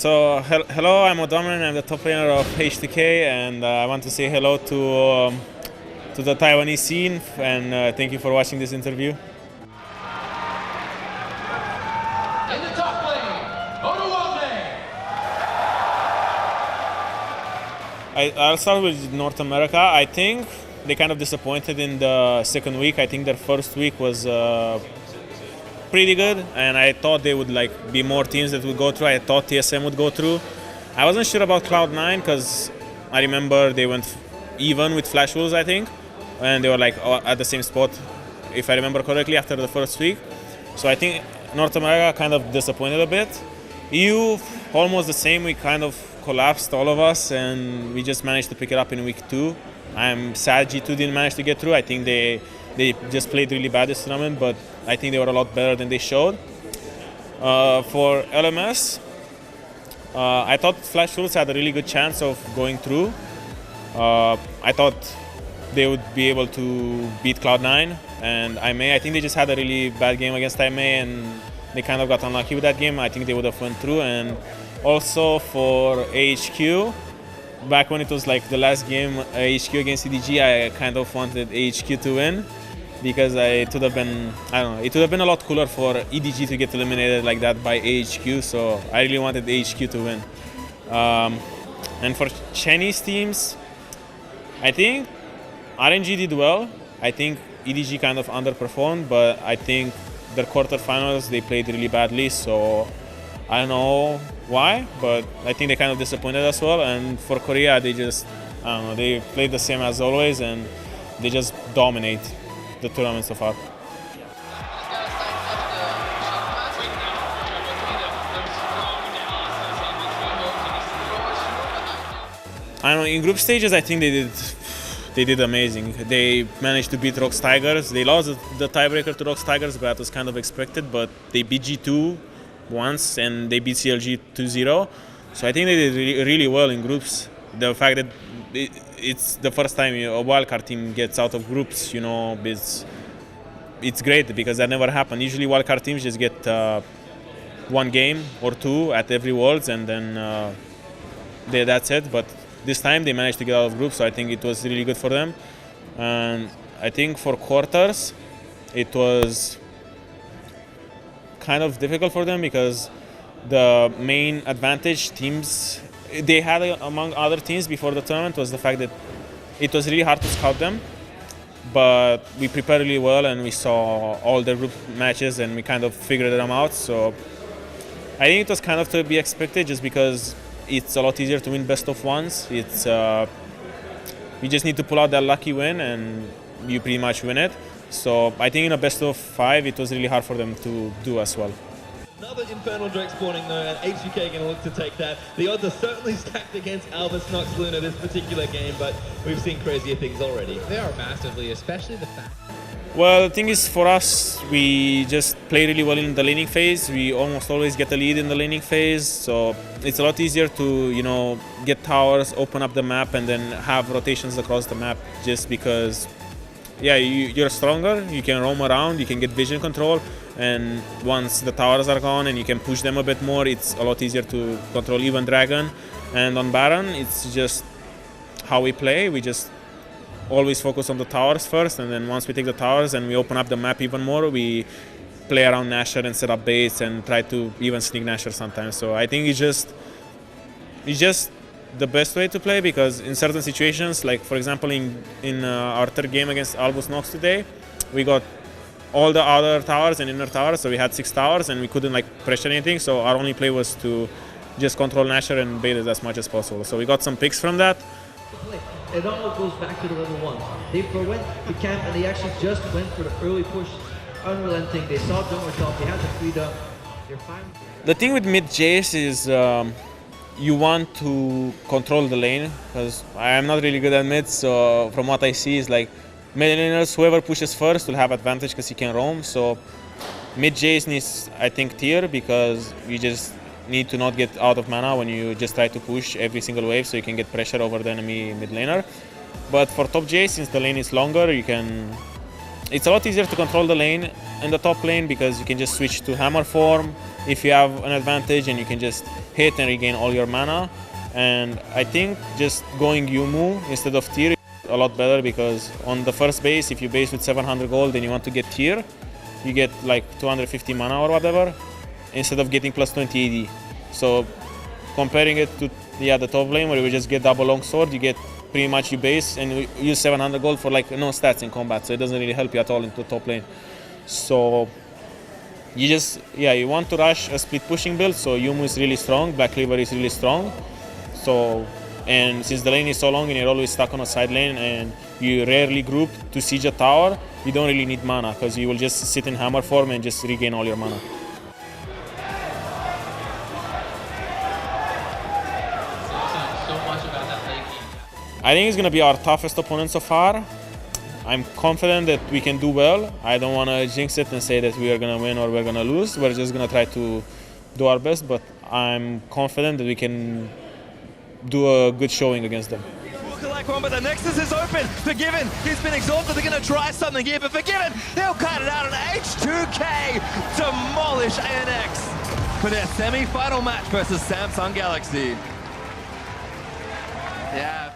Hello, I'm Odoamne, I'm the top laner of H2K, and I want to say hello to the Taiwanese scene, and thank you for watching this interview. In the top lane, Odoamne. I'll start with North America. I think they kind of disappointed in the second week. I think their first week was pretty good, and I thought they would be more teams that would go through. I thought TSM would go through. I wasn't sure about Cloud9 because I remember they went even with Flash Wolves, I think, and they were at the same spot, if I remember correctly, after the first week. So I think North America kind of disappointed a bit. EU, almost the same. We kind of collapsed, all of us, and we just managed to pick it up in week 2. I'm sad G2 didn't manage to get through. I think they just played really bad this tournament, but I think they were a lot better than they showed. For LMS, I thought Flash Wolves had a really good chance of going through. I thought they would be able to beat Cloud9 and IMA. I think they just had a really bad game against IMA, and they kind of got unlucky with that game. I think they would have went through. And also for AHQ, back when it was the last game, AHQ against EDG, I kind of wanted AHQ to win because it would have been, it would have been a lot cooler for EDG to get eliminated like that by AHQ. So I really wanted AHQ to win. And for Chinese teams, I think RNG did well. I think EDG kind of underperformed, but I think their quarterfinals, they played really badly. So I don't know why, but I think they kind of disappointed as well. And for Korea, they just, they played the same as always, and they just dominate the tournament so far. I don't know, in group stages, I think they did amazing. They managed to beat Rox Tigers. They lost the tiebreaker to Rox Tigers, but that was kind of expected. But they beat G2 once, and they beat CLG 2-0. So I think they did really well in groups. The fact that it's the first time a wildcard team gets out of groups, it's great because that never happened. Usually wildcard teams just get one game or two at every Worlds, and then that's it. But this time they managed to get out of groups, so I think it was really good for them. And I think for quarters, it was kind of difficult for them because the main advantage teams they had among other teams before the tournament was the fact that it was really hard to scout them. But we prepared really well, and we saw all the group matches, and we kind of figured them out. So I think it was kind of to be expected, just because it's a lot easier to win best of ones. It's you just need to pull out that lucky win, and you pretty much win it. So I think in a best of 5, it was really hard for them to do as well. Another Infernal Drake spawning though, and HKE going to look to take that. The odds are certainly stacked against Albus Nox Luna this particular game, but we've seen crazier things already. They are massively, especially the fact. Well, the thing is, for us, we just play really well in the laning phase. We almost always get a lead in the laning phase, so it's a lot easier to, get towers, open up the map, and then have rotations across the map, just because, yeah, you're stronger, you can roam around, you can get vision control, and once the towers are gone and you can push them a bit more, it's a lot easier to control even Dragon. And on Baron, it's just how we play. We just always focus on the towers first, and then once we take the towers and we open up the map even more, we play around Nashor and set up baits and try to even sneak Nashor sometimes. So I think it's just the best way to play, because in certain situations, like for example in our third game against Albus Nox today, we got all the other towers and inner towers, so we had 6 towers and we couldn't pressure anything, so our only play was to just control Nashor and bait it as much as possible. So we got some picks from that. It all goes back to the level 1. They went to camp and they actually just went for the early push, unrelenting. They saw Dumber top, they had the freedom. They're fine. The thing with mid Jace is you want to control the lane, because I am not really good at mid, so from what I see is mid laners, whoever pushes first will have advantage because he can roam. So mid Jace needs, I think, tier, because you just need to not get out of mana when you just try to push every single wave, so you can get pressure over the enemy mid laner. But for top Jace, since the lane is longer, it's a lot easier to control the lane in the top lane, because you can just switch to hammer form, if you have an advantage and you can just hit and regain all your mana. And I think just going Yumu instead of tier is a lot better, because on the first base, if you base with 700 gold and you want to get tier, you get like 250 mana or whatever, instead of getting plus 20 AD. So comparing it to the top lane where you just get double longsword, you get pretty much you base and you use 700 gold for like no stats in combat, so it doesn't really help you at all into top lane. So you just, you want to rush a split pushing build, so Yumu is really strong, Black Cleaver is really strong. So, and since the lane is so long and you're always stuck on a side lane and you rarely group to siege a tower, you don't really need mana, because you will just sit in hammer form and just regain all your mana. So much about that late game. I think it's going to be our toughest opponent so far. I'm confident that we can do well. I don't want to jinx it and say that we are going to win or we're going to lose. We're just going to try to do our best, but I'm confident that we can do a good showing against them. Will collect one, but the Nexus is open. Forgiven, he's been exhausted. They're going to try something here, but Forgiven, they'll cut it out, and H2K demolish ANX for their semi-final match versus Samsung Galaxy. Yeah.